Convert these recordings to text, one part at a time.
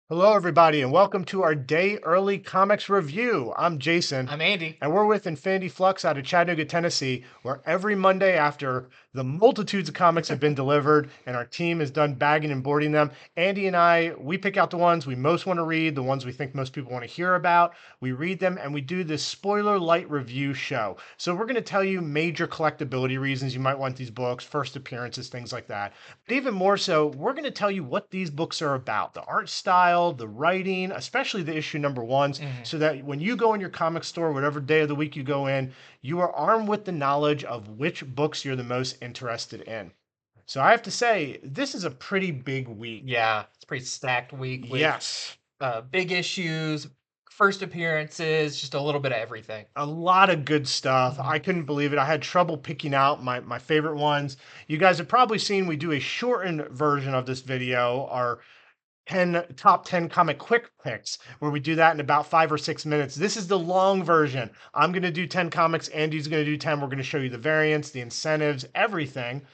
Hello, everybody, and welcome to our day early comics review. I'm Jason. I'm Andy. And we're with Infinity Flux out of Chattanooga, Tennessee, where every Monday after the multitudes of comics have been delivered and our team is done bagging and boarding them, Andy and I, we pick out the ones we most want to read, the ones we think most people want to hear about. We read them and we do this spoiler light review show. So we're going to tell you major collectability reasons you might want these books, first appearances, things like that. But even more so, we're going to tell you what these books are about, the art style, the writing, especially the issue number ones, so that when you go in your comic store, whatever day of the week you go in, you are armed with the knowledge of which books you're the most interested in. So I have to say, this is a pretty big week. Yeah, it's a pretty stacked week with Yes. big issues, first appearances, just a little bit of everything. A lot of good stuff. Mhm. I couldn't believe it. I had trouble picking out my favorite ones. You guys have probably seen we do a shortened version of this video, our top 10 comic quick picks, where we do that in about 5 or 6 minutes. This is the long version. I'm going to do 10 comics. Andy's going to do 10. We're going to show you the variants, the incentives, everything.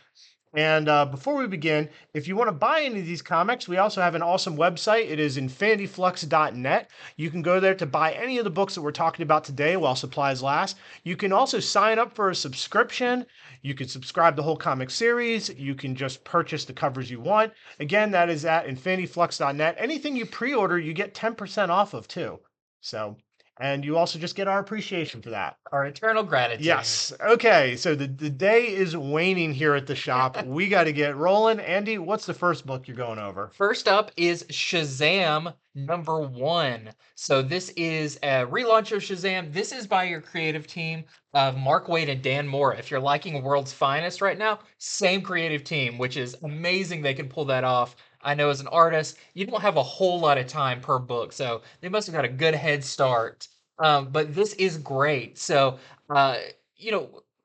And before we begin, if you want to buy any of these comics, we also have an awesome website. It is infinityflux.net. You can go there to buy any of the books that we're talking about today while supplies last. You can also sign up for a subscription. You can subscribe the whole comic series. You can just purchase the covers you want. Again, that is at infinityflux.net. Anything you pre-order, you get 10% off of too. So, and you also just get our appreciation for that. Our eternal gratitude. Yes. Okay. So the day is waning here at the shop. We got to get rolling. Andy, what's the first book you're going over? First up is Shazam #1. So this is a relaunch of Shazam. This is by your creative team of Mark Waid and Dan Mora. If you're liking World's Finest right now, same creative team, which is amazing they can pull that off. I know as an artist, you don't have a whole lot of time per book, so they must have got a good head start. But this is great. So, uh,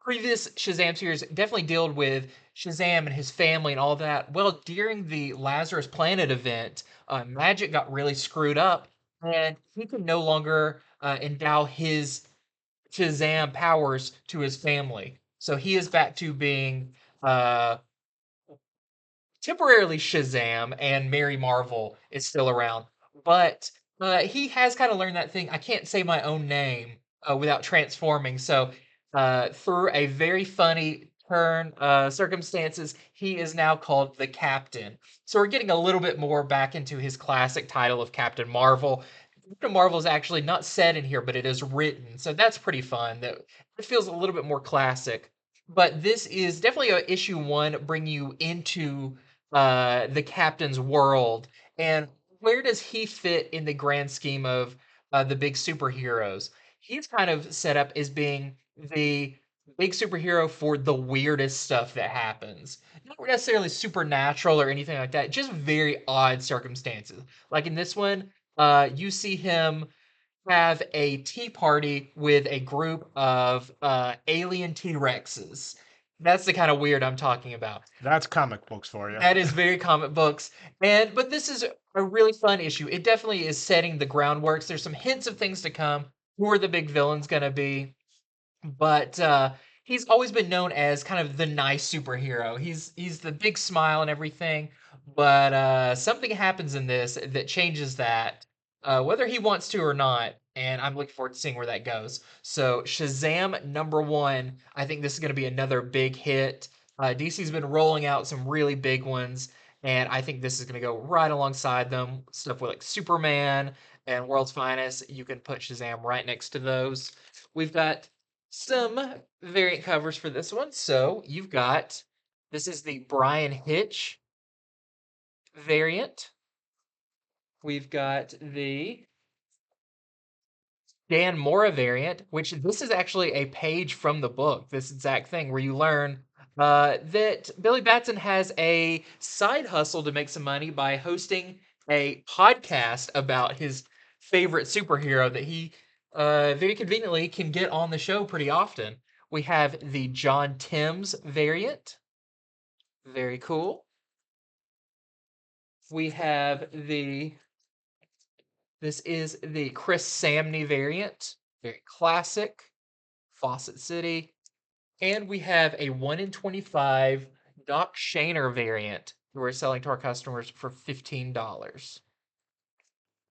previous Shazam series definitely dealt with Shazam and his family and all that. Well, during the Lazarus Planet event, magic got really screwed up, and he could no longer endow his Shazam powers to his family. So he is back to being uh, temporarily Shazam, and Mary Marvel is still around. But he has kind of learned that thing. I can't say my own name without transforming. So through a very funny turn circumstances, he is now called the Captain. So we're getting a little bit more back into his classic title of Captain Marvel. Captain Marvel is actually not said in here, but it is written. So that's pretty fun. That it feels a little bit more classic. But this is definitely a issue one, bring you into the captain's world, and where does he fit in the grand scheme of the big superheroes? He's kind of set up as being the big superhero for the weirdest stuff that happens. Not necessarily supernatural or anything like that, just very odd circumstances. Like in this one, you see him have a tea party with a group of alien T-Rexes. That's the kind of weird I'm talking about. That's comic books for you. That is very comic books. But this is a really fun issue. It definitely is setting the groundworks. There's some hints of things to come. Who are the big villains gonna be? But he's always been known as kind of the nice superhero. He's the big smile and everything. But something happens in this that changes that, whether he wants to or not. And I'm looking forward to seeing where that goes. So Shazam #1. I think this is going to be another big hit. DC's been rolling out some really big ones, and I think this is going to go right alongside them. Stuff with like Superman and World's Finest. You can put Shazam right next to those. We've got some variant covers for this one. So you've got, this is the Brian Hitch variant. We've got the Dan Mora variant, which this is actually a page from the book, this exact thing, where you learn that Billy Batson has a side hustle to make some money by hosting a podcast about his favorite superhero that he very conveniently can get on the show pretty often. We have the John Timms variant. Very cool. We have this is the Chris Samney variant. very classic, Fawcett City. And we have a 1 in 25 Doc Shaner variant that we're selling to our customers for $15.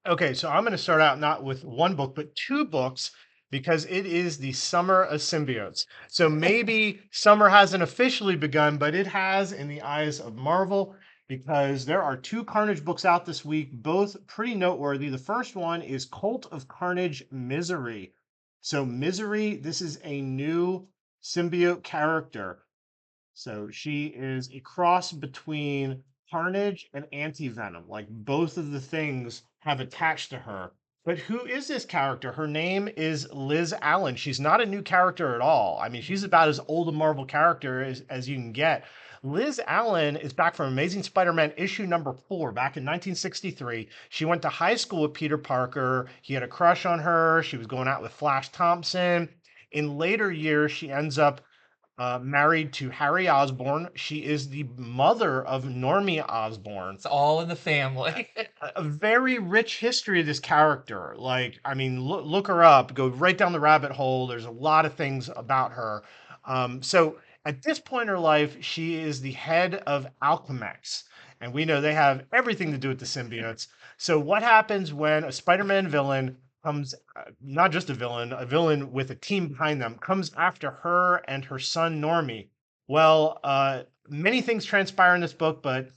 Okay, so I'm going to start out not with one book, but two books because it is the Summer of Symbiotes. So maybe summer hasn't officially begun, but it has in the eyes of Marvel because there are two Carnage books out this week, both pretty noteworthy. The first one is Cult of Carnage Misery. So, Misery, this is a new symbiote character. So she is a cross between Carnage and Anti-Venom. Like both of the things have attached to her. But who is this character? Her name is Liz Allen. She's not a new character at all. I mean, she's about as old a Marvel character as you can get. Liz Allen is back from Amazing Spider-Man issue number 4 back in 1963. She went to high school with Peter Parker. He had a crush on her. She was going out with Flash Thompson. In later years, she ends up married to Harry Osborn. She is the mother of Normie Osborn. It's all in the family. A very rich history of this character. Like, I mean, look her up, go right down the rabbit hole. There's a lot of things about her. So at this point in her life, she is the head of Alchemex. And we know they have everything to do with the symbiotes. So what happens when a Spider-Man villain comes, not just a villain with a team behind them, comes after her and her son Normie? Well, many things transpire in this book, but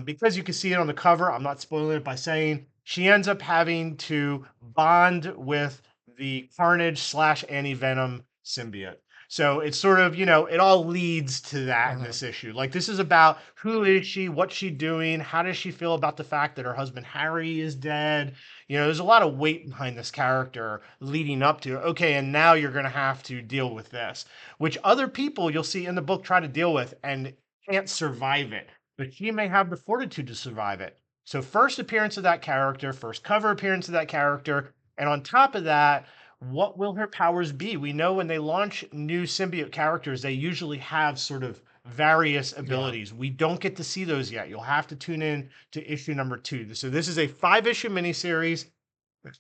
because you can see it on the cover, I'm not spoiling it by saying she ends up having to bond with the Carnage slash Anti Venom symbiote. So it's sort of, it all leads to that in this issue. Like, this is about who is she, what's she doing, how does she feel about the fact that her husband Harry is dead. There's a lot of weight behind this character leading up to, okay, and now you're going to have to deal with this, which other people you'll see in the book try to deal with and can't survive it, but she may have the fortitude to survive it. So, first appearance of that character, first cover appearance of that character, and on top of that, what will her powers be? We know when they launch new symbiote characters, they usually have sort of various abilities. We don't get to see those yet. You'll have to tune in to issue number 2. So, this is a 5-issue miniseries,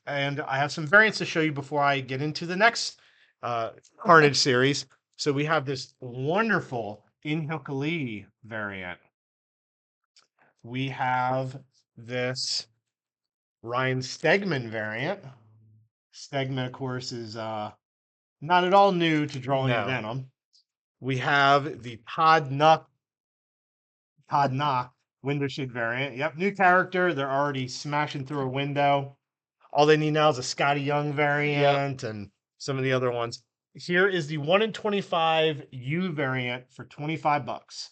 and I have some variants to show you before I get into the next Carnage series. So, we have this wonderful Inhokali variant. We have this Ryan Stegman variant. Stegman, of course, is not at all new to drawing Venom. We have the Todd Knock window shade variant. Yep, new character. They're already smashing through a window. All they need now is a Scotty Young variant and some of the other ones. Here is the 1 in 25 U variant for $25.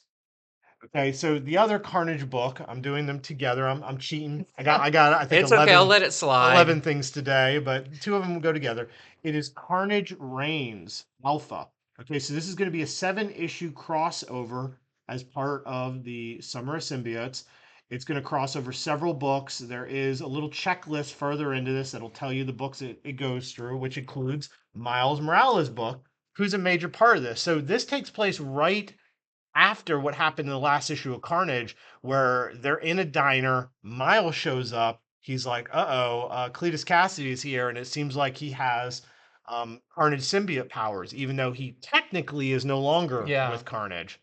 Okay, so the other Carnage book, I'm doing them together. I'm cheating. I think It's okay, I'll 11, let it slide. 11 things today, but 2 of them go together. It is Carnage Reigns Alpha. Okay, so this is going to be a 7-issue crossover as part of the Summer of Symbiotes. It's going to cross over several books. There is a little checklist further into this that'll tell you the books it goes through, which includes Miles Morales' book, who's a major part of this. So this takes place right after what happened in the last issue of Carnage, where they're in a diner, Miles shows up. He's like, Cletus Cassidy is here, and it seems like he has Carnage symbiote powers, even though he technically is no longer with Carnage.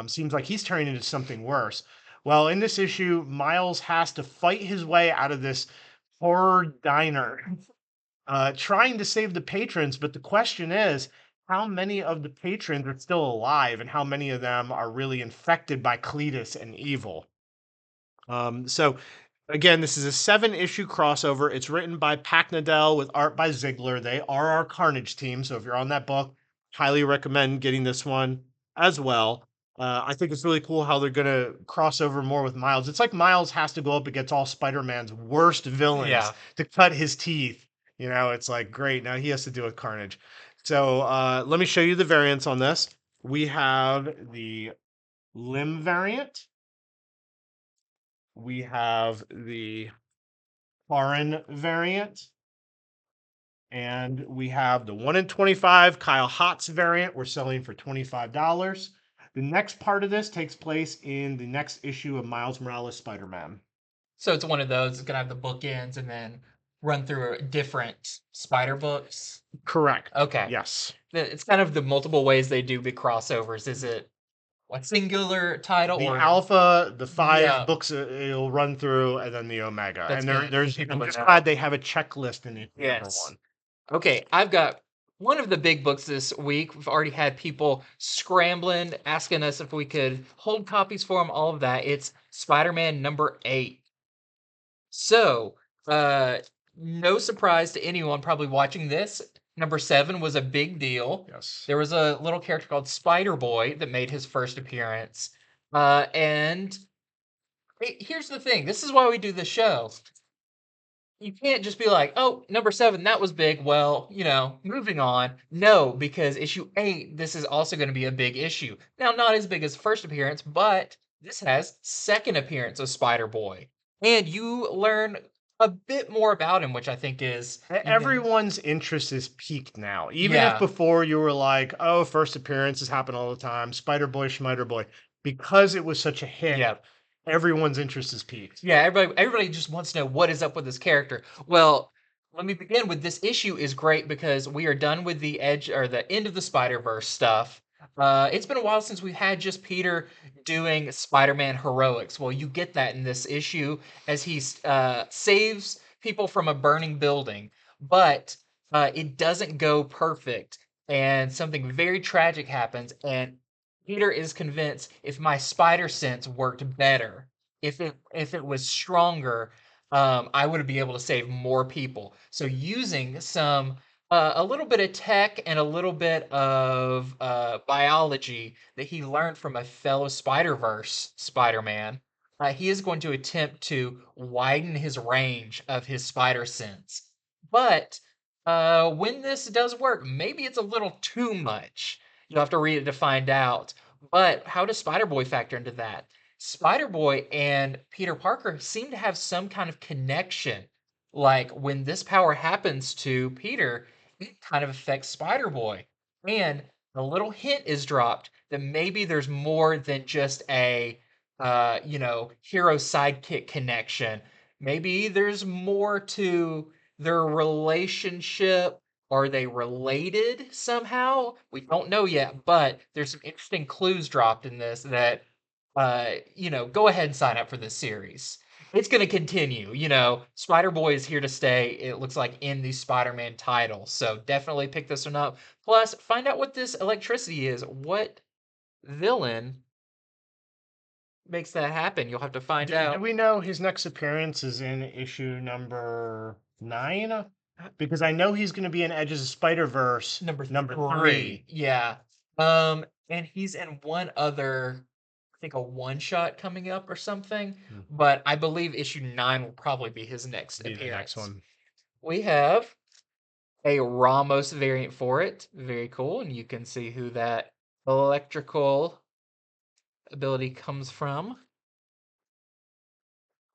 Seems like he's turning into something worse. Well, in this issue, Miles has to fight his way out of this horror diner, trying to save the patrons. But the question is, how many of the patrons are still alive and how many of them are really infected by Cletus and evil? So again, this is a 7-issue crossover. It's written by Pac Nadell with art by Ziegler. They are our Carnage team. So if you're on that book, highly recommend getting this one as well. I think it's really cool how they're going to cross over more with Miles. It's like Miles has to go up against all Spider-Man's worst villains to cut his teeth. It's like, great. Now he has to deal with Carnage. So let me show you the variants on this. We have the Limb variant. We have the foreign variant. And we have the 1 in 25 Kyle Hotz variant. We're selling for $25. The next part of this takes place in the next issue of Miles Morales Spider-Man. So it's one of those. It's going to have the bookends and then run through different spider books? Correct. Okay. Yes. It's kind of the multiple ways they do big crossovers. Is it what singular title The or alpha, the 5 yeah, books it'll run through, and then the omega. that's And good for there's people I'm to just know. glad they have a checklist in each number Yes. one. Okay, I've got one of the big books this week. We've already had people scrambling, asking us if we could hold copies for them, all of that. It's Spider-Man number 8. So, uh, no surprise to anyone probably watching this. Number 7 was a big deal. Yes. There was a little character called Spider-Boy that made his first appearance. And here's the thing. This is why we do the show. You can't just be like, oh, number 7, that was big. Well, moving on. No, because issue 8, this is also going to be a big issue. Now, not as big as first appearance, but this has second appearance of Spider-Boy. And you learn a bit more about him, which I think is even, Everyone's interest is peaked now. Even if yeah, before you were like, oh, first appearances happen all the time, Spider Boy, Schmider Boy, because it was such a hit, yeah. everyone's interest is peaked. Yeah, everybody just wants to know what is up with this character. Well, let me begin with this issue is great because we are done with the edge or the end of the Spider-Verse stuff. It's been a while since we've had just Peter doing Spider-Man heroics. Well, you get that in this issue as he saves people from a burning building, but it doesn't go perfect, and something very tragic happens, and Peter is convinced if my spider sense worked better, if it was stronger, I would be able to save more people. So using a little bit of tech and a little bit of biology that he learned from a fellow Spider-Verse Spider-Man, he is going to attempt to widen his range of his spider sense. But when this does work, maybe it's a little too much. You'll have to read it to find out. But how does Spider-Boy factor into that? Spider-Boy and Peter Parker seem to have some kind of connection. Like when this power happens to Peter, it kind of affects Spider-Boy. And a little hint is dropped that maybe there's more than just a hero sidekick connection. Maybe there's more to their relationship. Are they related somehow? We don't know yet, but there's some interesting clues dropped in this that go ahead and sign up for this series. It's going to continue. Spider Boy is here to stay. It looks like in the Spider Man title. So definitely pick this one up. Plus, find out what this electricity is. What villain makes that happen? You'll have to find Do out. we know his next appearance is in issue number 9? Because I know he's going to be in Edges of Spider Verse Number number 3. 3. Yeah. And he's in one other, I think a one shot coming up or something. But I believe issue 9 will probably be his next Be the next appearance. one. We have a Ramos variant for it. Very cool. And you can see who that electrical ability comes from.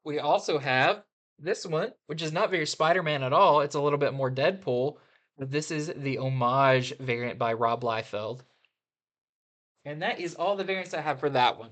We also have this one, which is not very Spider-Man at all. It's a little bit more Deadpool. But this is the homage variant by Rob Liefeld. And that is all the variants I have for that one.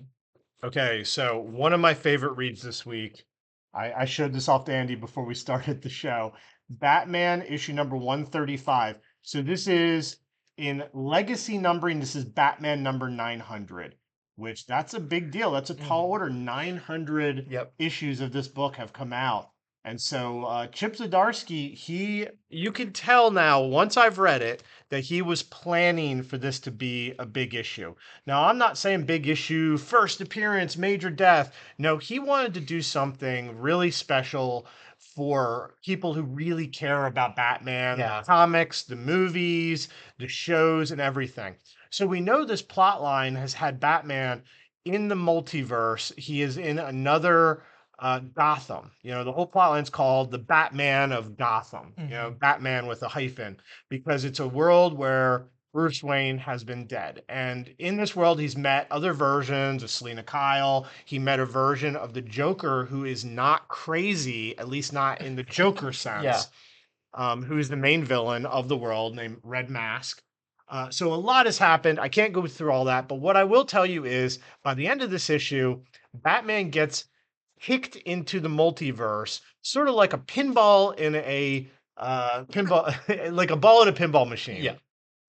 Okay, so one of my favorite reads this week. I showed this off to Andy before we started the show. Batman issue number 135. So this is in legacy numbering. This is Batman number 900, which that's a big deal. That's a tall order. 900 Yep. issues of this book have come out. And so Chip Zdarsky, you can tell now, once I've read it, that he was planning for this to be a big issue. Now, I'm not saying big issue, first appearance, major death. No, he wanted to do something really special for people who really care about Batman, Yeah. the comics, the movies, the shows, and everything. So we know this plot line has had Batman in the multiverse. He is in another Gotham. The whole plot line's called the Batman of Gotham. Batman with a hyphen, because it's a world where Bruce Wayne has been dead. And in this world, he's met other versions of Selena Kyle. He met a version of the Joker who is not crazy, at least not in the Joker sense, who is the main villain of the world, named Red Mask. So a lot has happened. I can't go through all that, but what I will tell you is by the end of this issue, Batman gets kicked into the multiverse, sort of like a pinball in a pinball, like a ball in a pinball machine. Yeah.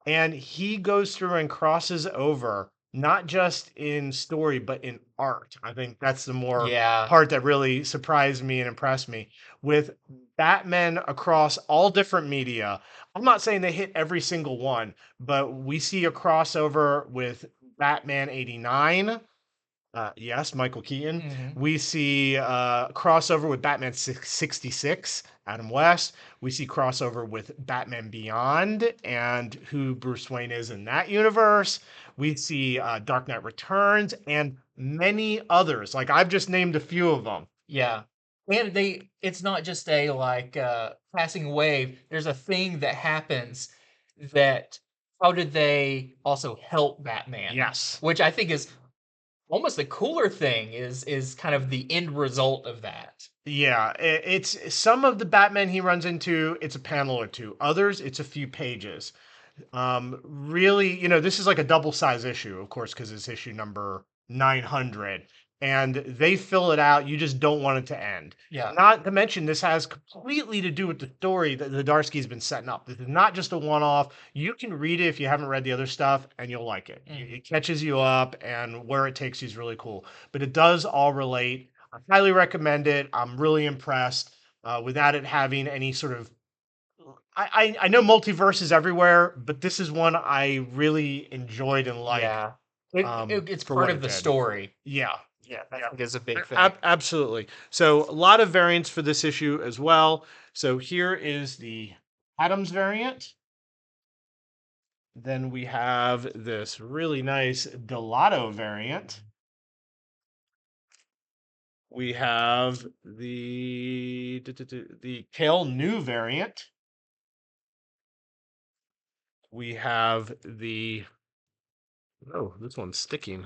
And he goes through and crosses over, not just in story, but in art. I think that's the more Yeah. part that really surprised me and impressed me with Batman across all different media. I'm not saying they hit every single one, but we see a crossover with Batman 89. Yes, Michael Keaton. Hmm. We see crossover with Batman 66, Adam West. We see crossover with Batman Beyond and who Bruce Wayne is in that universe. We see Dark Knight Returns and many others. Like I've just named a few of them. Yeah. And it's not just a like passing wave. There's a thing that happens that how did they also help Batman? Yes. Which I think is almost the cooler thing is kind of the end result of that. Yeah, it's some of the Batman he runs into, it's a panel or two. Others, it's a few pages. Really, this is like a double size issue, of course, because it's issue number 900, and they fill it out. You just don't want it to end. Yeah. Not to mention, this has completely to do with the story that the Darsky's been setting up. This is not just a one off. You can read it if you haven't read the other stuff, and you'll like it. Mm. It catches you up, and where it takes you is really cool. But it does all relate. I highly recommend it. I'm really impressed without it having any sort of I know multiverse is everywhere, but this is one I really enjoyed and liked Yeah. It's for part what of it the did. story. Yeah, yeah, I yeah. think is a big thing. Absolutely. So a lot of variants for this issue as well. So here is the Adams variant. Then we have this really nice Delato variant. We have the Kale New variant. We have the oh, this one's sticking.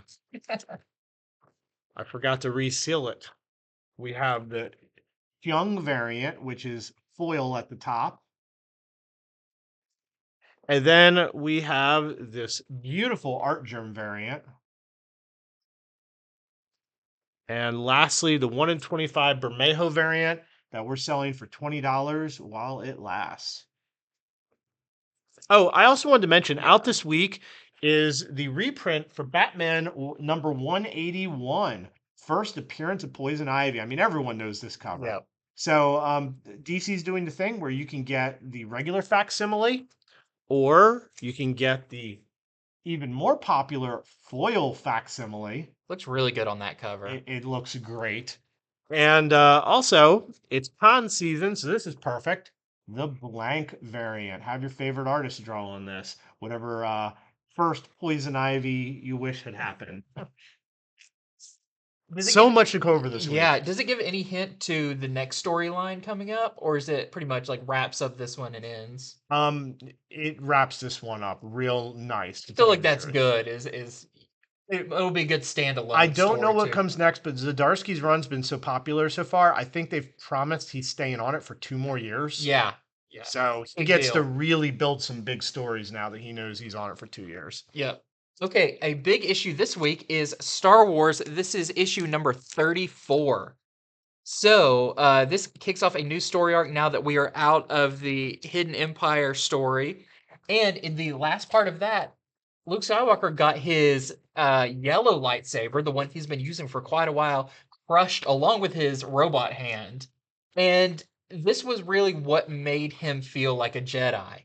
I forgot to reseal it. We have the Young variant, which is foil at the top. And then we have this beautiful Art Germ variant. And lastly, the 1 in 25 Bermejo variant that we're selling for $20 while it lasts. Oh, I also wanted to mention out this week is the reprint for Batman number 181, first appearance of Poison Ivy. I mean, everyone knows this cover. Yeah. So DC's doing the thing where you can get the regular facsimile, or you can get the even more popular foil facsimile. Looks really good on that cover. It looks great. And also, it's con season, so this is perfect. The blank variant. Have your favorite artist draw on this. Whatever first Poison Ivy you wish had happened. So much to go over this week. Yeah, does it give any hint to the next storyline coming up, or is it pretty much like wraps up this one and ends? It wraps this one up real nice. I feel like that's good. It'll be a good standalone. I don't know story, what too. comes next, but Zdarsky's run's been so popular so far. I think they've promised he's staying on it for 2 more years. Yeah. Yeah. So he Big gets to deal. really build some big stories now that he knows he's on it for 2 years. Yep. Okay, a big issue this week is Star Wars. This is issue number 34. So this kicks off a new story arc now that we are out of the Hidden Empire story. And in the last part of that, Luke Skywalker got his yellow lightsaber, the one he's been using for quite a while, crushed along with his robot hand. And this was really what made him feel like a Jedi.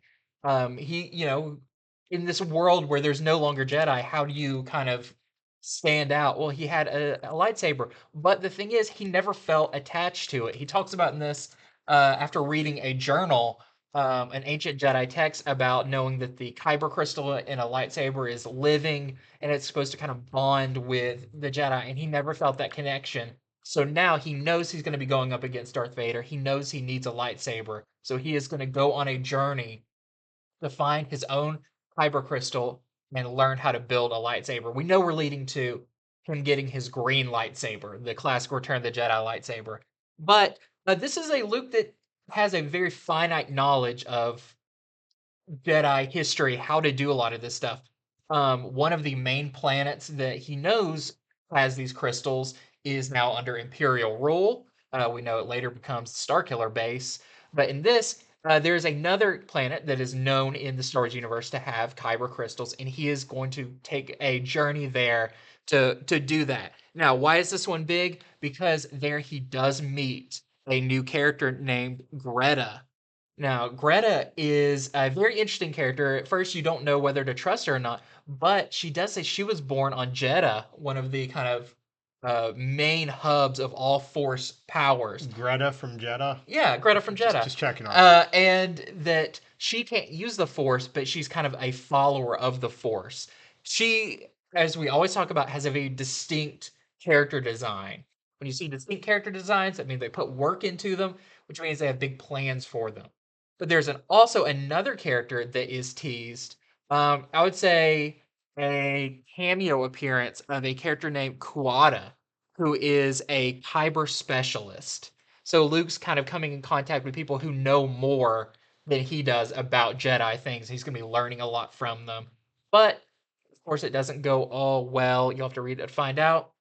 In this world where there's no longer Jedi, how do you kind of stand out? Well, he had a lightsaber, but the thing is, he never felt attached to it. He talks about in this after reading a journal, an ancient Jedi text about knowing that the kyber crystal in a lightsaber is living and it's supposed to kind of bond with the Jedi, and he never felt that connection. So now he knows he's going to be going up against Darth Vader. He knows he needs a lightsaber. So he is going to go on a journey to find his own kyber crystal and learn how to build a lightsaber. We know we're leading to him getting his green lightsaber, the classic Return of the Jedi lightsaber. But this is a Luke that has a very finite knowledge of Jedi history, how to do a lot of this stuff. One of the main planets that he knows has these crystals is now under Imperial rule. We know it later becomes the Starkiller base. But in this, there's another planet that is known in the Star Wars universe to have kyber crystals, and he is going to take a journey there to do that. Now, why is this one big? Because there he does meet a new character named Greta. Now, Greta is a very interesting character. At first, you don't know whether to trust her or not, but she does say she was born on Jeddah, one of the kind of main hubs of all Force powers. Greta from Jeddah. Yeah, Greta from Jeddah. Just checking on that. And that she can't use the Force, but she's kind of a follower of the Force. She, as we always talk about, has a very distinct character design. When you see distinct character designs, that means they put work into them, which means they have big plans for them. But there's also another character that is teased. I would say a cameo appearance of a character named Kuata, who is a kyber specialist. So Luke's kind of coming in contact with people who know more than he does about Jedi things. He's going to be learning a lot from them. But of course, it doesn't go all well. You'll have to read it to find out.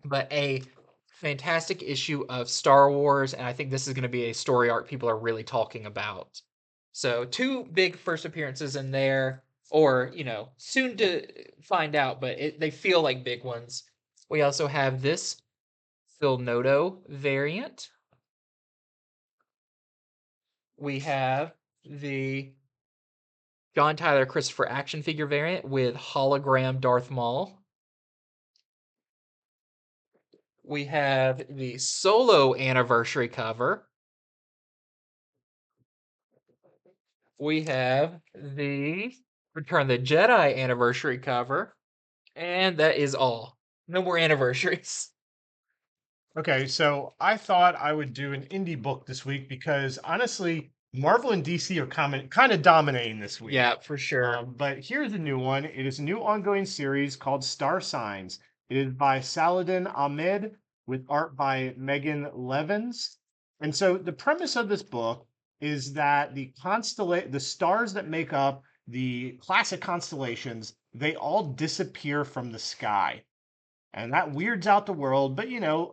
But a fantastic issue of Star Wars, and I think this is going to be a story arc people are really talking about. So, two big first appearances in there, or, soon to find out, but they feel like big ones. We also have this Phil Noto variant. We have the John Tyler Christopher action figure variant with hologram Darth Maul. We have the Solo anniversary cover. We have the Return of the Jedi anniversary cover. And that is all. No more anniversaries. Okay, so I thought I would do an indie book this week because honestly, Marvel and DC are kind of dominating this week. Yeah, for sure. But here's a new one. It is a new ongoing series called Starsigns. It is by Saladin Ahmed with art by Megan Levins. And so the premise of this book is that the stars that make up the classic constellations, they all disappear from the sky. And that weirds out the world, but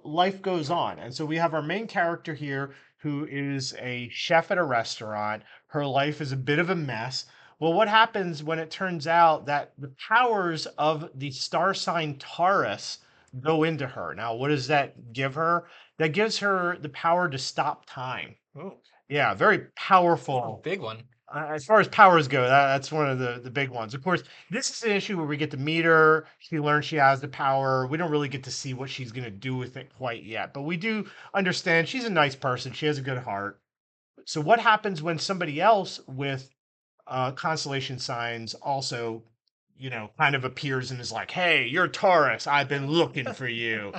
life goes on. And so we have our main character here who is a chef at a restaurant. Her life is a bit of a mess. Well, what happens when it turns out that the powers of the star sign Taurus go into her? Now, what does that give her? That gives her the power to stop time. Oh, Yeah, very powerful. big one. As far as powers go, that's one of the big ones. Of course, this is an issue where we get to meet her. She learns she has the power. We don't really get to see what she's going to do with it quite yet, but we do understand she's a nice person. She has a good heart. So, what happens when somebody else with constellation signs also, kind of appears and is like, "Hey, you're Taurus. I've been looking for you."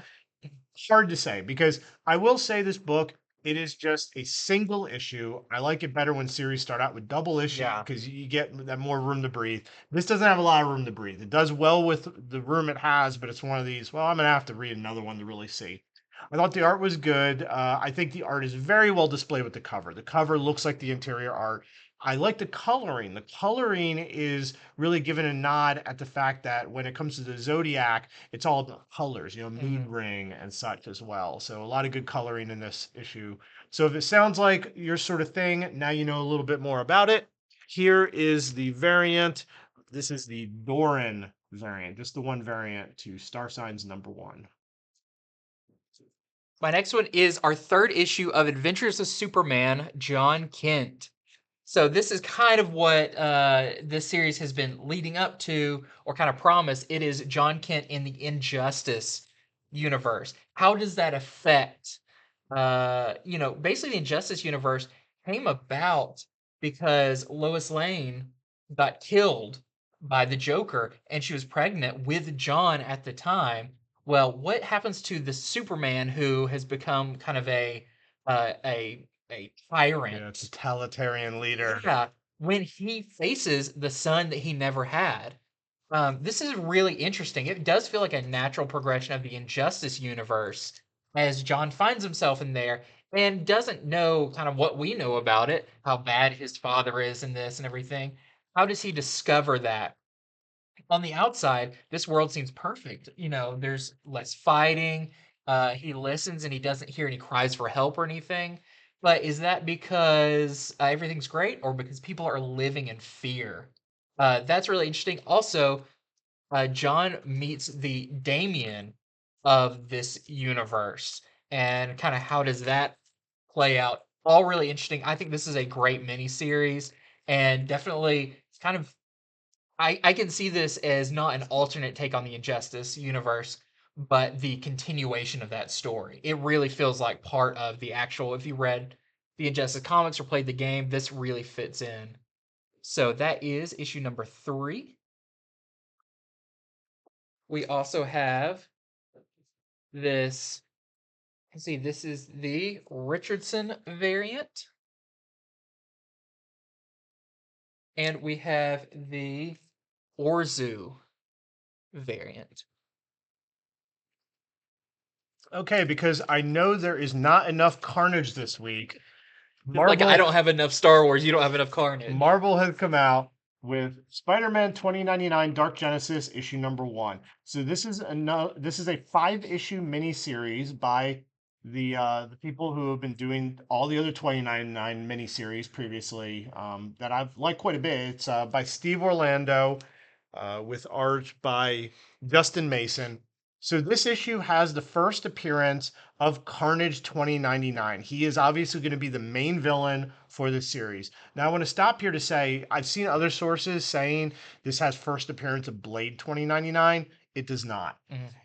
Hard to say because I will say this book, it is just a single issue. I like it better when series start out with double issue Yeah. because you get that more room to breathe. This doesn't have a lot of room to breathe. It does well with the room it has, but it's one of these, well, I'm going to have to read another one to really see. I thought the art was good. I think the art is very well displayed with the cover. The cover looks like the interior art. I like the coloring. The coloring is really given a nod at the fact that when it comes to the zodiac, it's all about colors, moon ring and such as well. So a lot of good coloring in this issue. So if it sounds like your sort of thing, now you know a little bit more about it. Here is the variant. This is the Doran variant, just the one variant to Star Signs #1. My next one is our third issue of Adventures of Superman, John Kent. So this is kind of what this series has been leading up to, or kind of promised. It is John Kent in the Injustice universe. How does that affect, basically the Injustice universe came about because Lois Lane got killed by the Joker, and she was pregnant with John at the time. Well, what happens to the Superman who has become kind of a tyrant? Yeah, totalitarian leader. Yeah, when he faces the son that he never had. This is really interesting. It does feel like a natural progression of the Injustice universe as John finds himself in there and doesn't know kind of what we know about it, how bad his father is in this and everything. How does he discover that? On the outside, this world seems perfect. There's less fighting. He listens and he doesn't hear any cries for help or anything. But is that because everything's great or because people are living in fear? That's really interesting. Also, John meets the Damien of this universe, and kind of how does that play out? All really interesting. I think this is a great miniseries, and definitely it's kind of I can see this as not an alternate take on the Injustice universe, but the continuation of that story. It really feels like part of the actual. If you read the Injustice comics or played the game, this really fits in. So that is issue number 3. We also have this. Let's see, this is the Richardson variant, and we have the Orzu variant. Okay, because I know there is not enough Carnage this week. Like I don't have enough Star Wars, you don't have enough Carnage. Marvel has come out with Spider-Man 2099 Dark Genesis issue number 1. So this is a 5-issue miniseries by the people who have been doing all the other 2099 miniseries previously, that I've liked quite a bit. It's by Steve Orlando, with art by Justin Mason. So this issue has the first appearance of Carnage 2099. He is obviously going to be the main villain for this series. Now I want to stop here to say I've seen other sources saying this has first appearance of Blade 2099. It does not.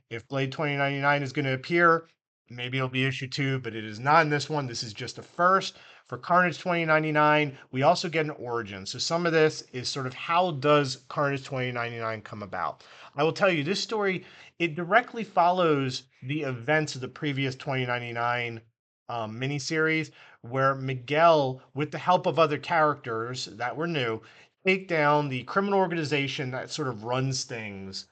If Blade 2099 is going to appear, maybe it'll be issue 2, but it is not in this one. This is just a first. For Carnage 2099, we also get an origin. So some of this is sort of how does Carnage 2099 come about? I will tell you this story, it directly follows the events of the previous 2099 miniseries, where Miguel, with the help of other characters that were new, take down the criminal organization that sort of runs things.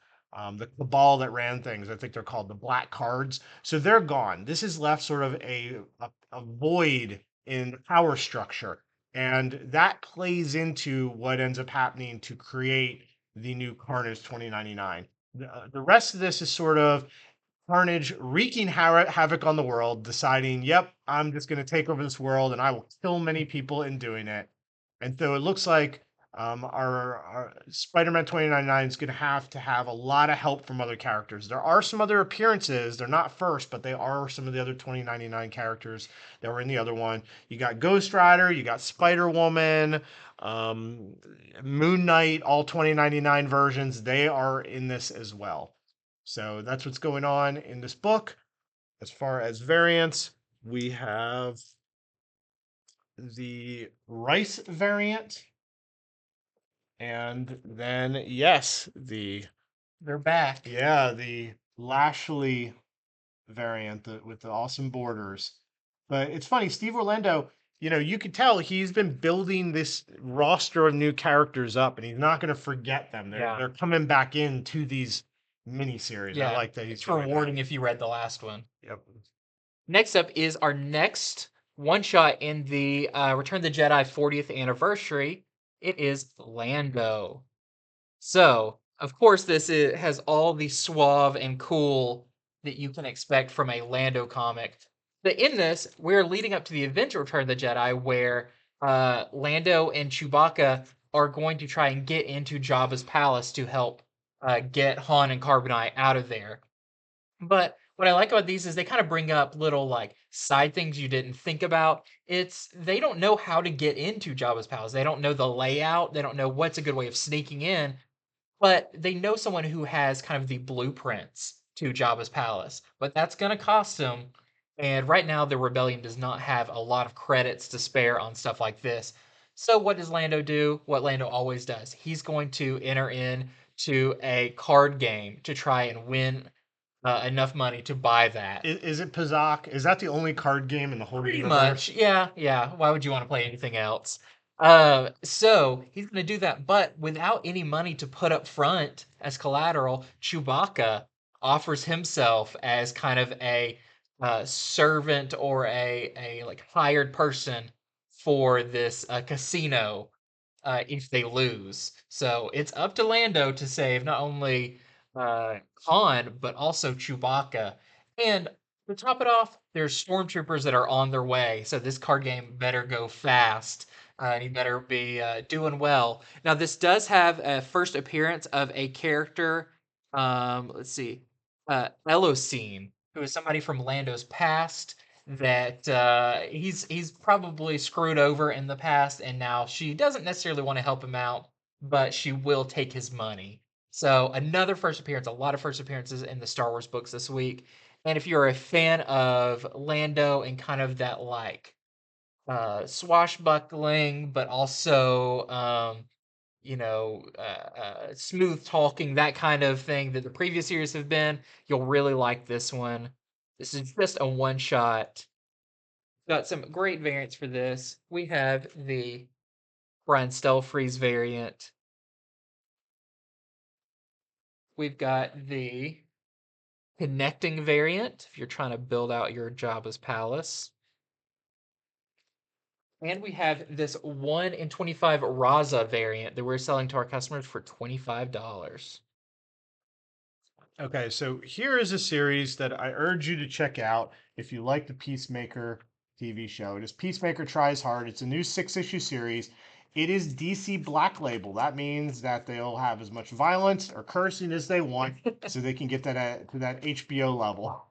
The cabal that ran things, I think they're called the Black Cards. So they're gone. This has left sort of a void in the power structure. And that plays into what ends up happening to create the new Carnage 2099. The rest of this is sort of Carnage wreaking havoc on the world, deciding, yep, I'm just going to take over this world and I will kill many people in doing it. And so it looks like our Spider-Man 2099 is going to have a lot of help from other characters. There are some other appearances. They're not first, but they are some of the other 2099 characters that were in the other one. You got Ghost Rider, you got Spider-Woman, um, Moon Knight, all 2099 versions. They are in this as well. So that's what's going on in this book. As far as variants, we have the Rice variant. And then, yes, They're back. the Lashley variant with the awesome borders. But it's funny, Steve Orlando, you could tell he's been building this roster of new characters up, and he's not going to forget them. They're coming back into these miniseries. I like that he's it's doing that. rewarding if you read the last one. Yep. Next up is our next one shot in the Return of the Jedi 40th anniversary. It is Lando. So, of course, has all the suave and cool that you can expect from a Lando comic. But in this, we're leading up to the event of Return of the Jedi, where Lando and Chewbacca are going to try and get into Jabba's palace to help get Han and Carbonite out of there. But what I like about these is they kind of bring up little like side things you didn't think about. It's they don't know how to get into Jabba's palace. They don't know the layout. They don't know what's a good way of sneaking in, but they know someone who has kind of the blueprints to Jabba's palace. But that's going to cost them. And right now, the rebellion does not have a lot of credits to spare on stuff like this. So what does Lando do? What Lando always does. He's going to enter in to a card game to try and win enough money to buy that. Is it Pazak? Is that the only card game in the whole Pretty universe? much, yeah. Why would you want to play anything else? So he's going to do that, but without any money to put up front as collateral, Chewbacca offers himself as kind of a servant or a like hired person for this casino if they lose. So it's up to Lando to save not only Han but also Chewbacca. And To top it off, there's stormtroopers that are on their way, so this card game better go fast, and you better be doing well. Now, this does have a first appearance of a character. Let's see, Elosine, who is somebody from Lando's past. That he's probably screwed over in the past, and now she doesn't necessarily want to help him out, but she will take his money. So another first appearance, a lot of first appearances in the Star Wars books this week. And if you're a fan of Lando and kind of that like swashbuckling, but also smooth talking, that kind of thing that the previous series have been, you'll really like this one. This is just a one shot. Got some great variants for this. We have the Brian Stelfreeze variant. We've got the connecting variant if you're trying to build out your Jabba's palace. And we have this 1 in 25 Raza variant that we're selling to our customers for $25. Okay, so here is a series that I urge you to check out if you like the Peacemaker TV show. It is Peacemaker Tries Hard. It's a new 6-issue series. It is DC Black Label. That means that they'll have as much violence or cursing as they want so they can get that to that HBO level.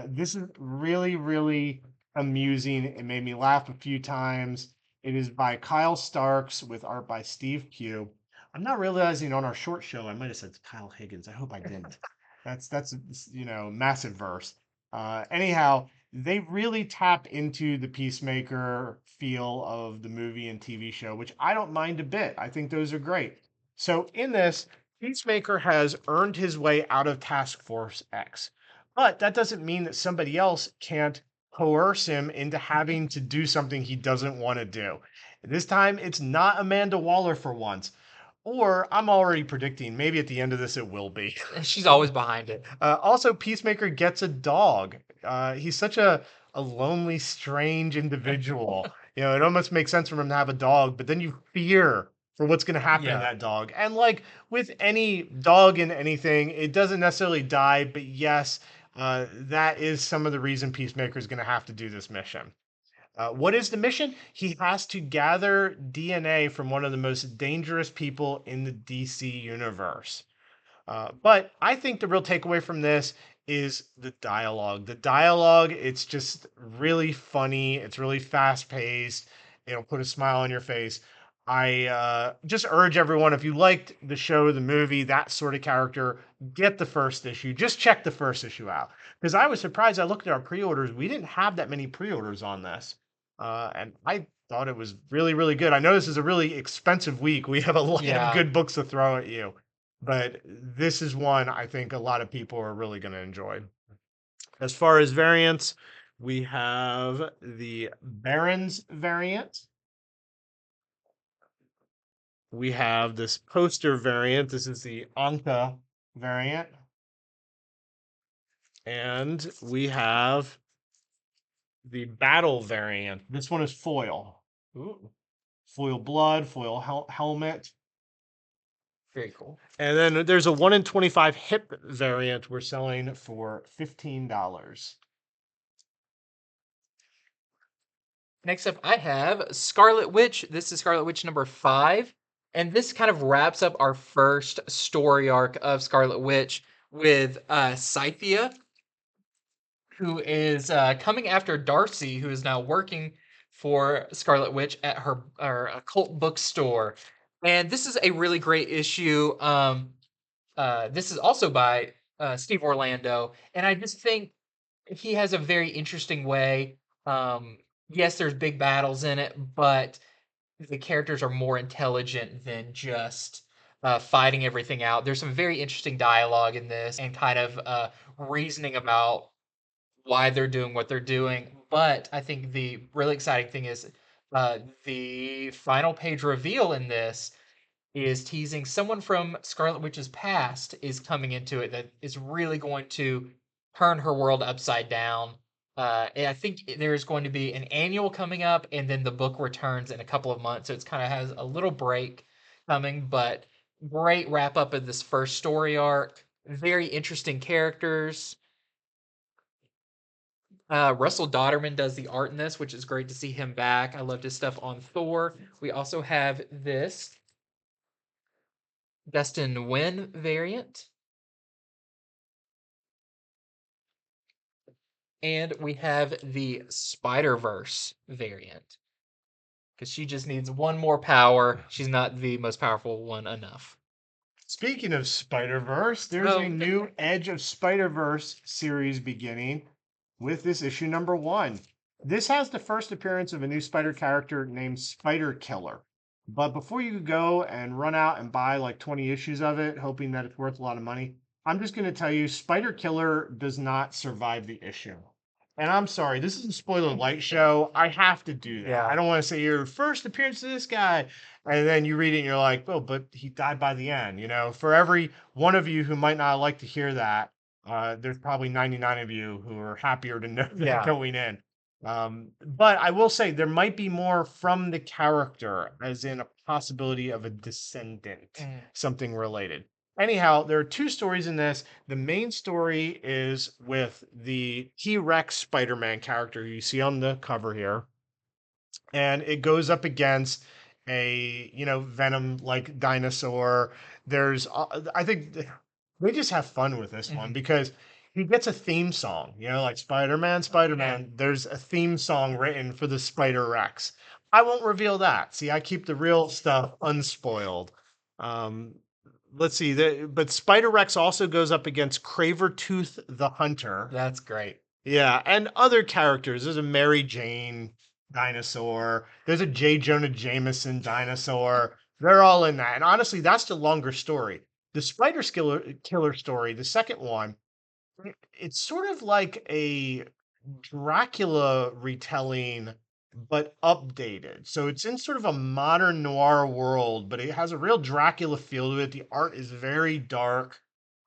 This is really, really amusing. It made me laugh a few times. It is by Kyle Starks with art by Steve Pugh. I'm not realizing on our short show I might have said Kyle Higgins. I hope I didn't. That's massive verse. Anyhow, they really tap into the Peacemaker feel of the movie and TV show, which I don't mind a bit. I think those are great. So in this, Peacemaker has earned his way out of Task Force X. But that doesn't mean that somebody else can't coerce him into having to do something he doesn't want to do. This time, it's not Amanda Waller for once. Or I'm already predicting maybe at the end of this it will be. She's always behind it. Also, Peacemaker gets a dog. He's such a lonely, strange individual. It almost makes sense for him to have a dog, but then you fear for what's going to happen to Yeah. that dog. And like with any dog in anything, it doesn't necessarily die, but yes, that is some of the reason Peacemaker is going to have to do this mission. What is the mission? He has to gather DNA from one of the most dangerous people in the DC universe. But I think the real takeaway from this is the dialogue. The dialogue, it's just really funny. It's really fast paced. It'll put a smile on your face. I just urge everyone, if you liked the show, the movie, that sort of character, get the first issue. Just check the first issue out. Because I was surprised. I looked at our pre orders. We didn't have that many pre orders on this. And I thought it was really, really good. I know this is a really expensive week. We have a lot of good books to throw at you. But this is one I think a lot of people are really going to enjoy. As far as variants, we have the Barons variant. We have this poster variant. This is the Anka variant. And we have the Battle variant. This one is foil. Ooh. Foil blood, foil helmet. Very cool. And then there's a 1 in 25 hip variant we're selling for $15. Next up, I have Scarlet Witch. This is Scarlet Witch number 5. And this kind of wraps up our first story arc of Scarlet Witch with Scythia, who is coming after Darcy, who is now working for Scarlet Witch at her occult bookstore. And this is a really great issue. This is also by Steve Orlando, and I just think he has a very interesting way. Yes, there's big battles in it, but the characters are more intelligent than just fighting everything out. There's some very interesting dialogue in this, and kind of reasoning about why they're doing what they're doing. But I think the really exciting thing is the final page reveal in this is teasing someone from Scarlet Witch's past is coming into it that is really going to turn her world upside down. And I think there's going to be an annual coming up, and then the book returns in a couple of months. So it's kind of has a little break coming, but great wrap up of this first story arc. Very interesting characters. Russell Dodderman does the art in this, which is great to see him back. I loved his stuff on Thor. We also have this Dustin Nguyen variant. And we have the Spider-Verse variant. Because she just needs one more power. She's not the most powerful one enough. Speaking of Spider-Verse, there's a new Edge of Spider-Verse series beginning with this issue number 1. This has the first appearance of a new spider character named Spider Killer. But before you go and run out and buy like 20 issues of it, hoping that it's worth a lot of money, I'm just going to tell you Spider Killer does not survive the issue. And I'm sorry, this is a spoiler light show. I have to do that. Yeah. I don't want to say your first appearance of this guy, and then you read it and you're like, oh, but he died by the end. You know, for every one of you who might not like to hear that, there's probably 99 of you who are happier to know that going in. But I will say there might be more from the character, as in a possibility of a descendant, something related. Anyhow, there are 2 stories in this. The main story is with the T-Rex Spider-Man character you see on the cover here. And it goes up against a, Venom-like dinosaur. There's, I think they just have fun with this one because he gets a theme song, like Spider-Man, Spider-Man. There's a theme song written for the Spider-Rex. I won't reveal that. See, I keep the real stuff unspoiled. Let's see. But Spider-Rex also goes up against Cravertooth the Hunter. That's great. Yeah, and other characters. There's a Mary Jane dinosaur. There's a J. Jonah Jameson dinosaur. They're all in that. And honestly, that's the longer story. The Killer story, the second one, it's sort of like a Dracula retelling, but updated. So it's in sort of a modern noir world, but it has a real Dracula feel to it. The art is very dark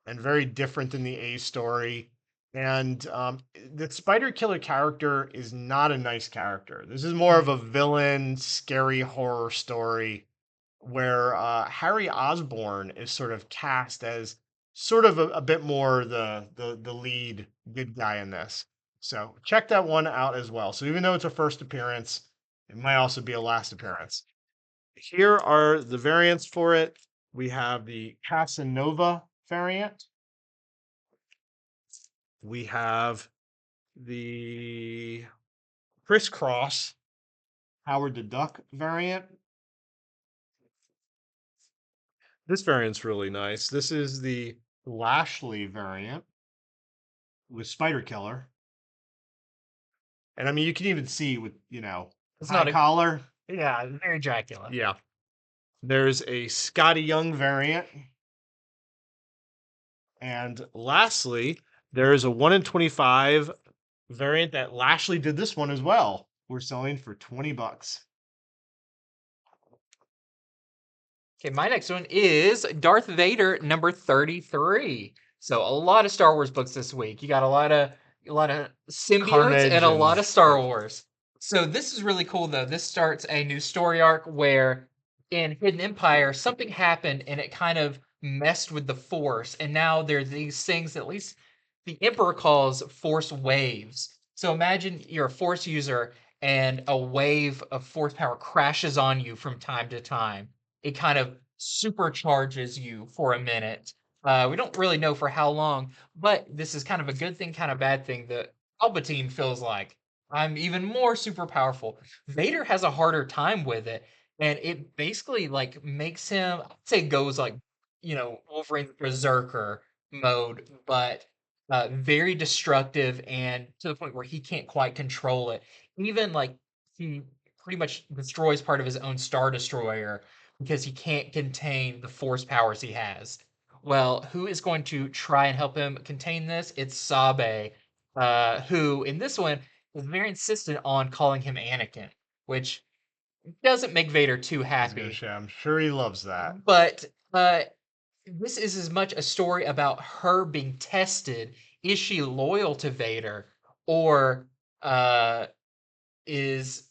and very different than the A story. And the Spider Killer character is not a nice character. This is more of a villain, scary horror story where Harry Osborn is sort of cast as sort of a bit more the lead good guy in this. So check that one out as well. So even though it's a first appearance, it might also be a last appearance. Here are the variants for it. We have the Casanova variant. We have the Crisscross Howard the Duck variant. This variant's really nice. This is the Lashley variant with Spider Killer. And I mean, you can even see with, It's high not a collar. Yeah, very Dracula. Yeah. There's a Scotty Young variant. And lastly, there is a 1 in 25 variant that Lashley did this one as well. We're selling for $20. Okay, my next one is Darth Vader number 33. So a lot of Star Wars books this week. You got a lot of symbiotes Carnage and a lot and- of Star Wars. So this is really cool though. This starts a new story arc where in Hidden Empire something happened and it kind of messed with the Force, and now there's these things that at least the Emperor calls Force waves. So imagine you're a Force user and a wave of Force power crashes on you from time to time. It kind of supercharges you for a minute. We don't really know for how long, but this is kind of a good thing, kind of bad thing. That Palpatine feels like I'm even more super powerful. Vader has a harder time with it, and it basically like makes him, I'd say, goes like Wolverine Berserker mode, but very destructive and to the point where he can't quite control it. Even like he pretty much destroys part of his own Star Destroyer because he can't contain the force powers he has. Well, who is going to try and help him contain this? It's Sabe, who in this one is very insistent on calling him Anakin, which doesn't make Vader too happy. I'm sure he loves that. But this is as much a story about her being tested. Is she loyal to Vader, or is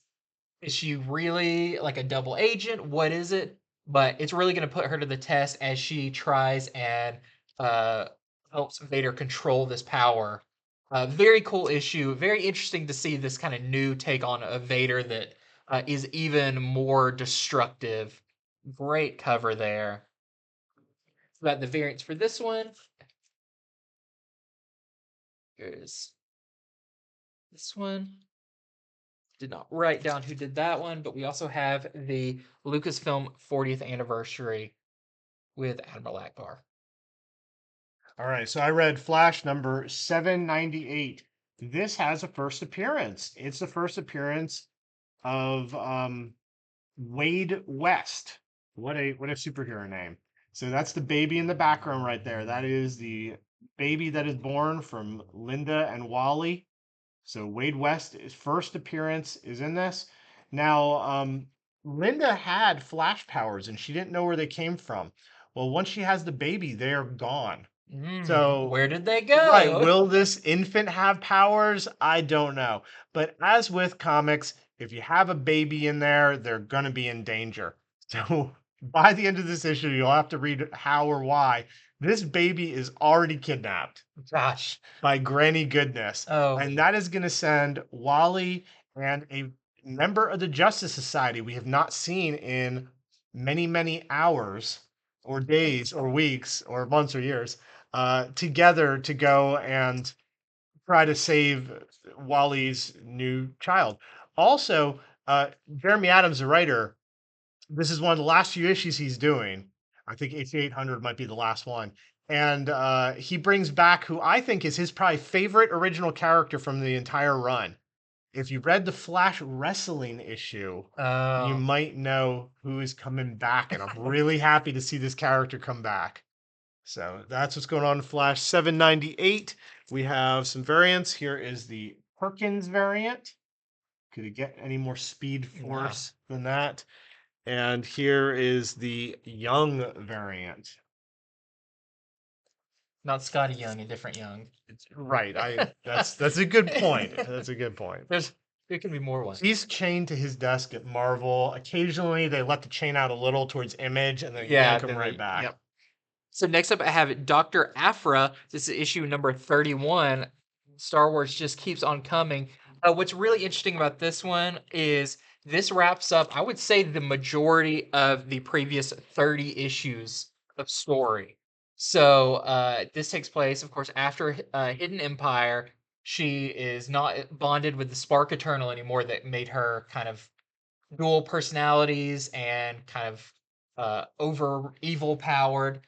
she really like a double agent? What is it? But it's really going to put her to the test as she tries and uh, helps Vader control this power. Very cool issue. Very interesting to see this kind of new take on a Vader that is even more destructive. Great cover there. About the variants for this one. Here's this one. Did not write down who did that one, but we also have the Lucasfilm 40th anniversary with Admiral Akbar. All right, so I read Flash number 798. This has a first appearance. It's the first appearance of Wade West. What a superhero name. So that's the baby in the background right there. That is the baby that is born from Linda and Wally. So Wade West, his first appearance is in this. Now, Linda had flash powers and she didn't know where they came from. Well, once she has the baby, they are gone. So, Where did they right, go? will this infant have powers? I don't know. But as with comics, if you have a baby in there, they're going to be in danger. So, by the end of this issue, you'll have to read how or why. This baby is already kidnapped Gosh. by Granny Goodness. Oh, And that is going to send Wally and a member of the Justice Society we have not seen in many, many hours or days or weeks or months or years together to go and try to save Wally's new child. Also, Jeremy Adams, the writer, this is one of the last few issues he's doing. I think 8800 might be the last one. And he brings back who I think is his probably favorite original character from the entire run. If you read the Flash wrestling issue, you oh. might know who is coming back. And I'm really happy to see this character come back. So that's what's going on in Flash 798. We have some variants. Here is the Perkins variant. Could it get any more speed force than that? And here is the Young variant. Not Scotty Young, a different Young. Right. That's a good point. That's a good point. There can be more ones. He's chained to his desk at Marvel. Occasionally they let the chain out a little towards Image and then yank him right back. Yep. So next up I have Dr. Aphra. This is issue number 31. Star Wars just keeps on coming. What's really interesting about this one is this wraps up, I would say, the majority of the previous 30 issues of story. So this takes place, of course, after Hidden Empire. She is not bonded with the Spark Eternal anymore that made her kind of dual personalities and kind of over evil powered.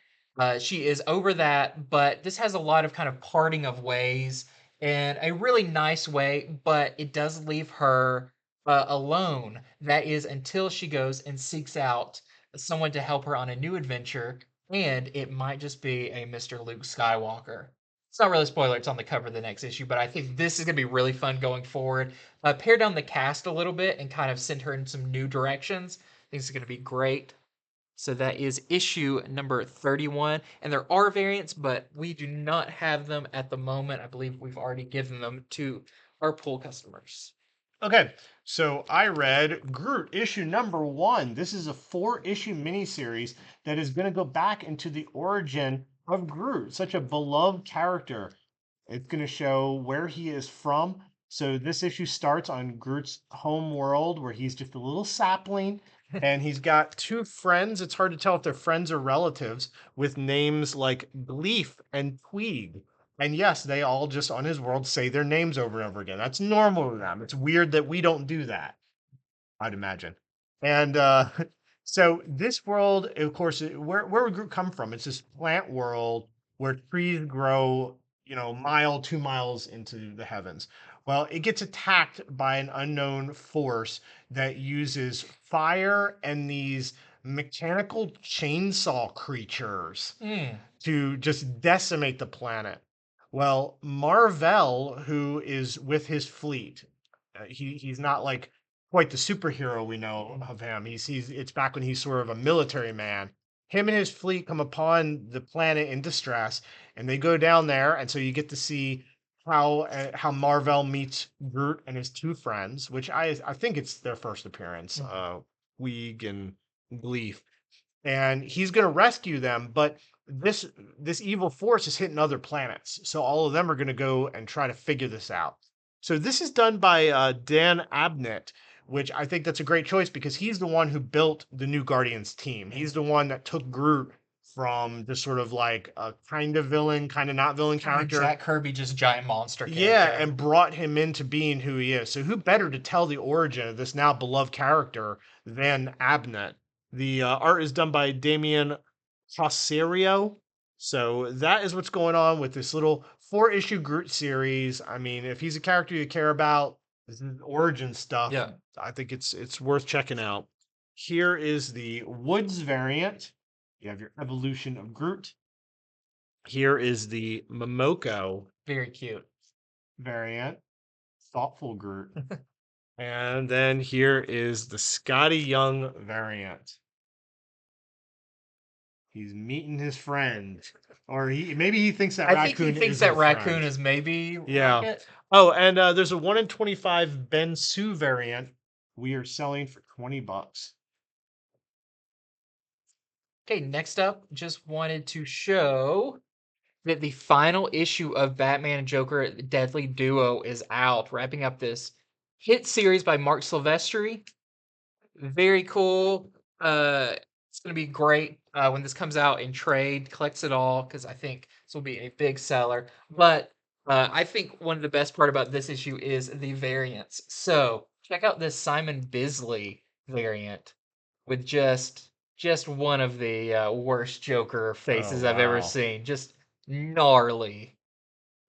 She is over that, but this has a lot of kind of parting of ways in a really nice way, but it does leave her alone. That is until she goes and seeks out someone to help her on a new adventure, and it might just be a Mr. Luke Skywalker. It's not really a spoiler, it's on the cover of the next issue, but I think this is going to be really fun going forward. Pare down the cast a little bit and kind of send her in some new directions. I think it's going to be great. So that is issue number 31. And there are variants, but we do not have them at the moment. I believe we've already given them to our pool customers. Okay, so I read Groot issue number 1. This is a 4-issue miniseries that is going to go back into the origin of Groot, such a beloved character. It's going to show where he is from. So this issue starts on Groot's home world where he's just a little sapling and he's got two friends. It's hard to tell if they're friends or relatives with names like Gleef and Tweeg. And yes, they all just on his world say their names over and over again. That's normal to them. It's weird that we don't do that, I'd imagine. And so this world, of course, where would Groot come from? It's this plant world where trees grow, 1, 2 miles into the heavens. Well, it gets attacked by an unknown force that uses fire and these mechanical chainsaw creatures to just decimate the planet. Well, Marvel, who is with his fleet, he's not like quite the superhero we know of him. He's it's back when he's sort of a military man. Him and his fleet come upon the planet in distress, and they go down there, and so you get to see how Marvel meets Groot and his two friends, which I think it's their first appearance, Weeg and Gleef. and he's going to rescue them. But this evil force is hitting other planets, so all of them are going to go and try to figure this out. So this is done by Dan Abnett, which I think that's a great choice because he's the one who built the new Guardians team. He's the one that took Groot from this sort of like a kind of villain, kind of not villain character. Jack Kirby, just giant monster Yeah, character. and brought him into being who he is. So who better to tell the origin of this now beloved character than Abnett? The art is done by Damian Proserio. So that is what's going on with this little 4-issue Groot series. I mean, if he's a character you care about, this is origin stuff. Yeah. I think it's worth checking out. Here is the Woods variant. You have your evolution of Groot. Here is the Momoko Very cute. variant, thoughtful Groot. And then here is the Scotty Young variant. He's meeting his friend, or maybe he thinks that I raccoon think he thinks is that a raccoon friend. is maybe Yeah. Rocket. Oh, and there's a 1 in 25 Ben Sue variant. We are selling for $20. Okay, next up, just wanted to show that the final issue of Batman and Joker Deadly Duo is out, wrapping up this hit series by Mark Silvestri. Very cool. It's gonna be great when this comes out in trade. Collects it all because I think this will be a big seller. But I think one of the best part about this issue is the variants. So check out this Simon Bisley variant with just one of the worst Joker faces I've ever wow. seen. Just gnarly.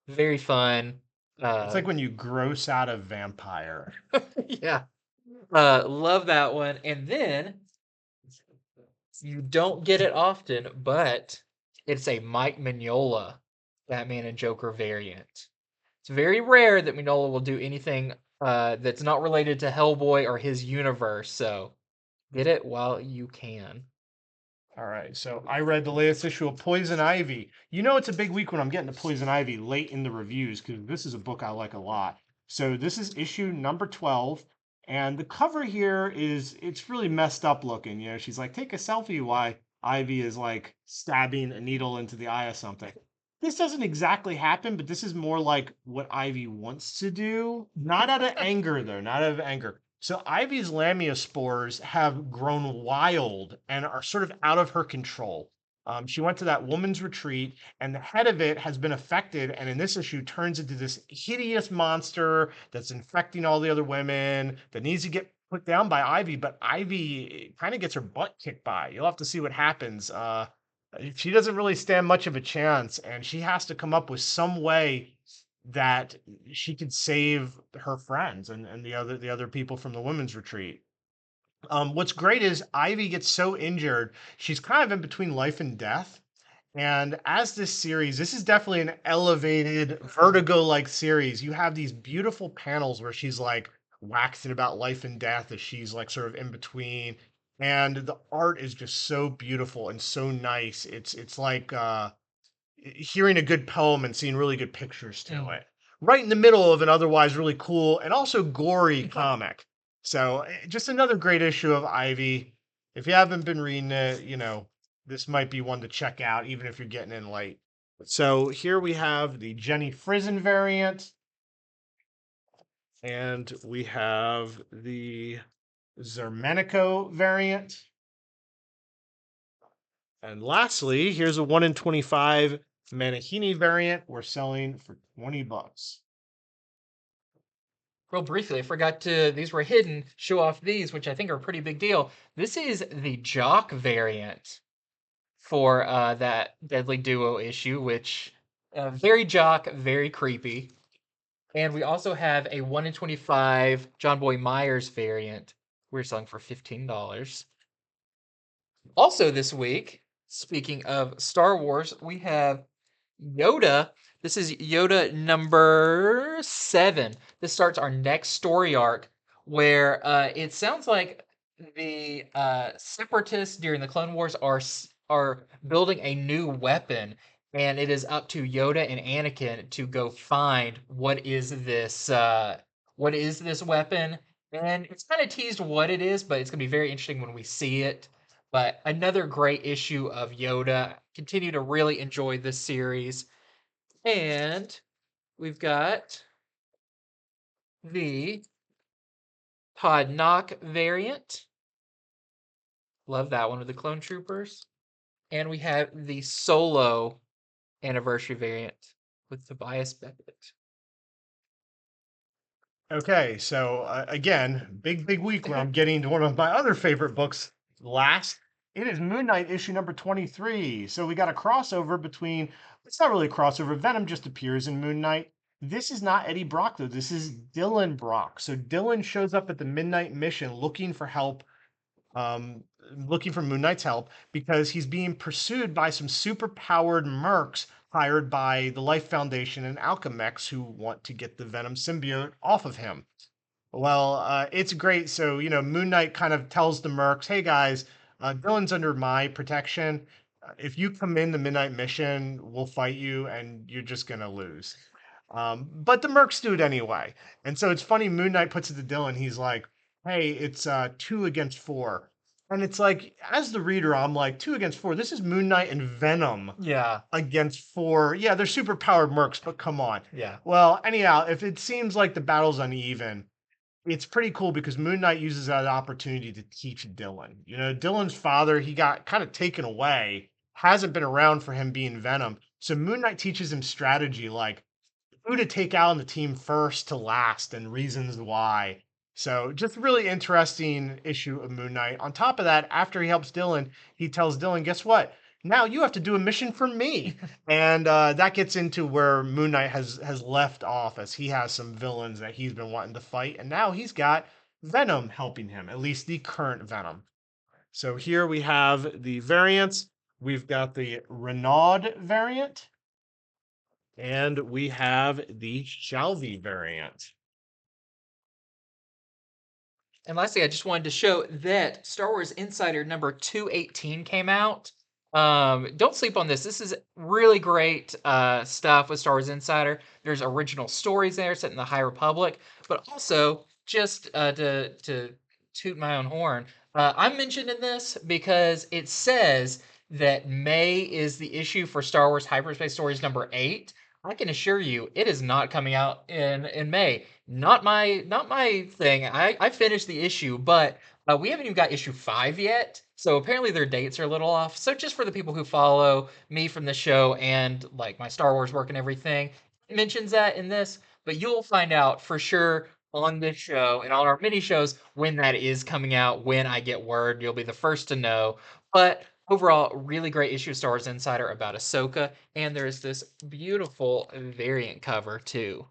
Very fun. It's like when you gross out a vampire. Yeah. Love that one. And then you don't get it often, but it's a Mike Mignola Batman and Joker variant. It's very rare that Mignola will do anything that's not related to Hellboy or his universe, so get it while you can. All right, so I read the latest issue of Poison Ivy. You know it's a big week when I'm getting to Poison Ivy late in the reviews because this is a book I like a lot. So this is issue number 12, and the cover here it's really messed up looking. You know, she's like, take a selfie while Ivy is like stabbing a needle into the eye of something. This doesn't exactly happen, but this is more like what Ivy wants to do. Not out of anger, though, not out of anger. So Ivy's lamiospores have grown wild and are sort of out of her control. She went to that woman's retreat, and the head of it has been affected, and in this issue turns into this hideous monster that's infecting all the other women that needs to get put down by Ivy. But Ivy kind of gets her butt kicked by. You'll have to see what happens. She doesn't really stand much of a chance, and she has to come up with some way that she could save her friends and the other people from the women's retreat. What's great is Ivy gets so injured, she's kind of in between life and death. And as this series, this is definitely an elevated Vertigo-like series. You have these beautiful panels where she's like waxing about life and death as she's like sort of in between. And the art is just so beautiful and so nice. It's like hearing a good poem and seeing really good pictures to it. Right in the middle of an otherwise really cool and also gory comic. So just another great issue of Ivy. If you haven't been reading it, you know, this might be one to check out, even if you're getting in late. So here we have the Jenny Frison variant. And we have the Zermanico variant. And lastly, here's a 1 in 25 Manahini variant. We're selling for $20. Real briefly, I forgot to, these were hidden, show off these, which I think are a pretty big deal. This is the Jock variant for that Deadly Duo issue, which very Jock, very creepy. And we also have a 1 in 25 John Boy Myers variant. We're selling for $15. Also this week, speaking of Star Wars, we have Yoda. This is Yoda number 7. This starts our next story arc where it sounds like the separatists during the Clone Wars are building a new weapon, and it is up to Yoda and Anakin to go find what is this weapon. And it's kind of teased what it is, but it's gonna be very interesting when we see it. But another great issue of Yoda. Continue to really enjoy this series. And we've got the Pod Knock variant. Love that one with the clone troopers. And we have the Solo anniversary variant with Tobias Beckett. Okay, so again, big week where I'm getting to one of my other favorite books last. It is Moon Knight issue number 23. So we got a crossover between, it's not really a crossover, Venom just appears in Moon Knight. This is not Eddie Brock though, this is Dylan Brock. So Dylan shows up at the Midnight Mission looking for help, um, looking for Moon Knight's help because he's being pursued by some super powered mercs hired by the Life Foundation and Alchemax who want to get the Venom symbiote off of him. Well, it's great. So, Moon Knight kind of tells the mercs, hey guys, Dylan's under my protection. If you come in the Midnight Mission, we'll fight you and you're just going to lose. But the mercs do it anyway. And so it's funny, Moon Knight puts it to Dylan. He's like, hey, it's 2 against 4. And it's like, as the reader, I'm like, 2 against 4. This is Moon Knight and Venom Yeah. against 4. Yeah, they're super powered mercs, but come on. Yeah. Well, anyhow, if it seems like the battle's uneven, it's pretty cool because Moon Knight uses that opportunity to teach Dylan. Dylan's father, he got kind of taken away, hasn't been around for him being Venom. So Moon Knight teaches him strategy like who to take out on the team first to last and reasons why. So just really interesting issue of Moon Knight. On top of that, after he helps Dylan, he tells Dylan, guess what? Now you have to do a mission for me. And that gets into where Moon Knight has left off as he has some villains that he's been wanting to fight. And now he's got Venom helping him, at least the current Venom. So here we have the variants. We've got the Renaud variant. And we have the Shalvey variant. And lastly, I just wanted to show that Star Wars Insider number 218 came out. Don't sleep on this. This is really great stuff with Star Wars Insider. There's original stories there set in the High Republic, but also just to toot my own horn, I'm mentioned in this because it says that May is the issue for Star Wars Hyperspace Stories number 8. I can assure you, it is not coming out in May. Not my thing. I finished the issue, but we haven't even got issue 5 yet. So apparently their dates are a little off. So just for the people who follow me from the show and like my Star Wars work and everything, it mentions that in this, but you'll find out for sure on this show and on our mini shows when that is coming out. When I get word, you'll be the first to know. But overall, really great issue of Star Wars Insider about Ahsoka, and there's this beautiful variant cover too.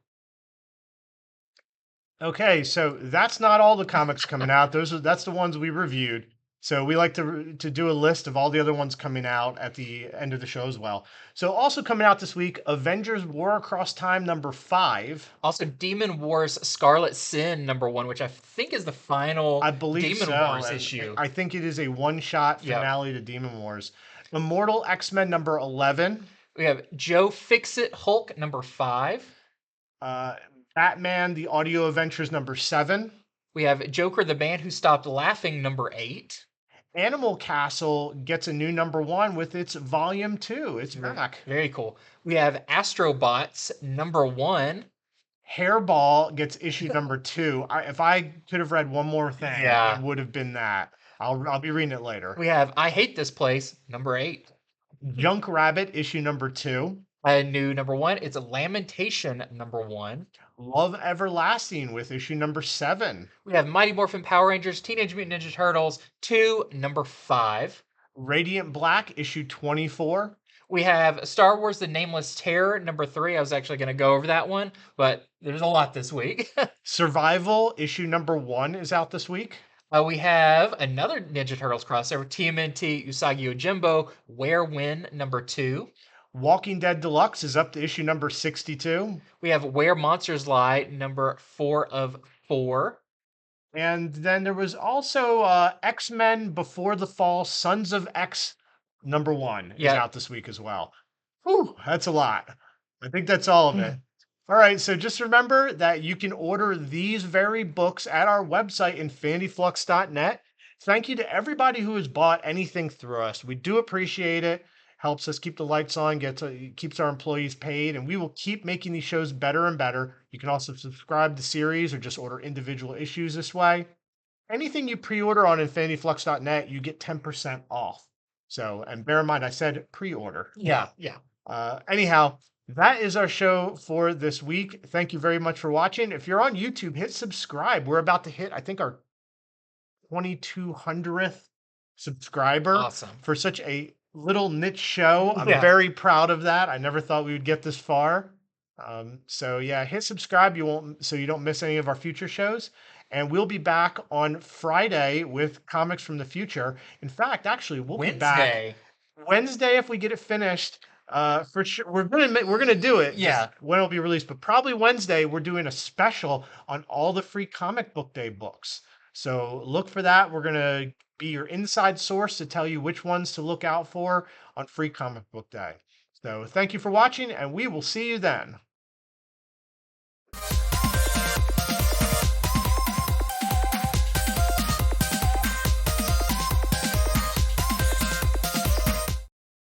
Okay, so that's not all the comics coming out. That's the ones we reviewed. So we like to do a list of all the other ones coming out at the end of the show as well. So also coming out this week, Avengers War Across Time number 5. Also, Demon Wars Scarlet Sin number 1, which I think is the final I believe Demon so. Wars and issue. I think it is a one-shot finale to Demon Wars. Immortal X-Men number 11. We have Joe Fixit Hulk number 5. Batman The Audio Adventures number 7. We have Joker the Band Who Stopped Laughing number 8. Animal Castle gets a new number 1 with its volume 2. It's back. Very cool. We have Astrobots number 1. Hairball gets issue number 2. If I could have read one more thing, it would have been that. I'll be reading it later. We have I Hate This Place number 8. Junk Rabbit issue number 2. A new number 1. It's a Lamentation number 1. Love Everlasting with issue number 7. We have Mighty Morphin Power Rangers, Teenage Mutant Ninja Turtles 2, number 5. Radiant Black issue 24. We have Star Wars The Nameless Terror number 3. I was actually going to go over that one, but there's a lot this week. Survival issue number 1 is out this week. We have another Ninja Turtles crossover, TMNT Usagi Yojimbo, Where When number 2. Walking Dead Deluxe is up to issue number 62. We have Where Monsters Lie, number 4 of 4. And then there was also X-Men Before the Fall, Sons of X, number 1 is out this week as well. Whew, that's a lot. I think that's all of it. All right, so just remember that you can order these very books at our website, infinityflux.net. Thank you to everybody who has bought anything through us. We do appreciate it. Helps us keep the lights on, keeps our employees paid, and we will keep making these shows better and better. You can also subscribe to series or just order individual issues this way. Anything you pre-order on infinityflux.net, you get 10% off. So, and bear in mind, I said pre-order. Yeah, yeah. Anyhow, that is our show for this week. Thank you very much for watching. If you're on YouTube, hit subscribe. We're about to hit, I think, our 2200th subscriber Awesome. for such a little niche show. I'm Yeah. very proud of that. I never thought we would get this far. So yeah, hit subscribe. So you don't miss any of our future shows. And we'll be back on Friday with comics from the future. In fact, actually, we'll be back Wednesday if we get it finished. For sure, we're gonna do it. Yeah. Just when it'll be released, but probably Wednesday we're doing a special on all the free comic book day books. So look for that. We're gonna be your inside source to tell you which ones to look out for on free comic book day. So thank you for watching, and we will see you then.